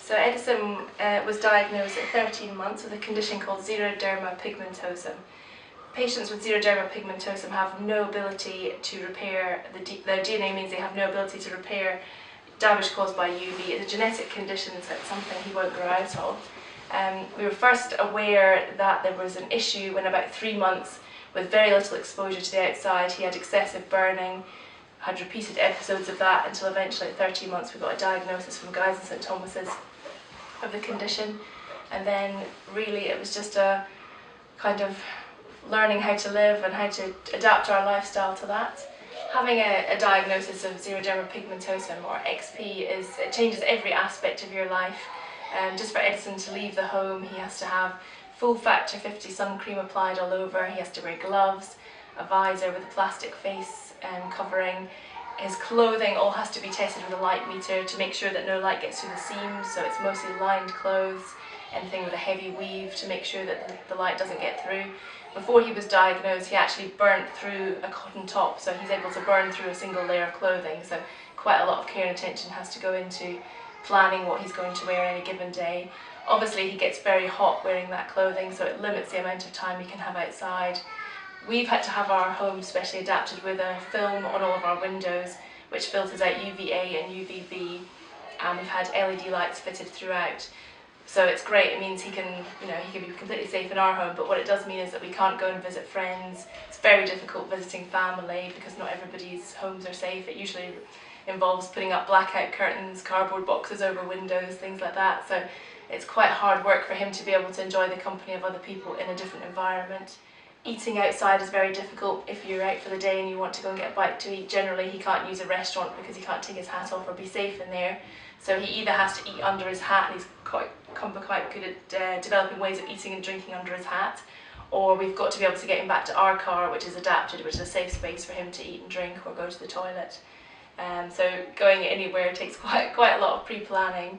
So Edison was diagnosed at 13 months with a condition called xeroderma pigmentosum. Patients with xeroderma pigmentosum have no ability to repair, their DNA means they have no ability to repair damage caused by UV. It's a genetic condition, so it's something he won't grow out of. We were first aware that there was an issue when about 3 months, with very little exposure to the outside, he had excessive burning, had repeated episodes of that until eventually at 13 months we got a diagnosis from Guy's and St Thomas's of the condition, and then really it was just a kind of learning how to live and how to adapt our lifestyle to that. Having a diagnosis of xeroderma pigmentosum, or XP, it changes every aspect of your life. Just for Edison to leave the home, he has to have full factor 50 sun cream applied all over, he has to wear gloves, a visor with a plastic face covering. His clothing all has to be tested with a light meter to make sure that no light gets through the seams, so it's mostly lined clothes, anything with a heavy weave to make sure that the light doesn't get through. Before he was diagnosed, he actually burnt through a cotton top, so he's able to burn through a single layer of clothing, so quite a lot of care and attention has to go into planning what he's going to wear any given day. Obviously he gets very hot wearing that clothing, so it limits the amount of time he can have outside. We've had to have our home specially adapted with a film on all of our windows which filters out UVA and UVB, and we've had LED lights fitted throughout. So it's great, it means he can be completely safe in our home, but what it does mean is that we can't go and visit friends. It's very difficult visiting family because not everybody's homes are safe. It usually involves putting up blackout curtains, cardboard boxes over windows, things like that. So it's quite hard work for him to be able to enjoy the company of other people in a different environment. Eating outside is very difficult. If you're out for the day and you want to go and get a bite to eat, generally he can't use a restaurant because he can't take his hat off or be safe in there. So he either has to eat under his hat, and he's quite good at developing ways of eating and drinking under his hat, or we've got to be able to get him back to our car, which is adapted, which is a safe space for him to eat and drink or go to the toilet. So going anywhere takes quite a lot of pre-planning.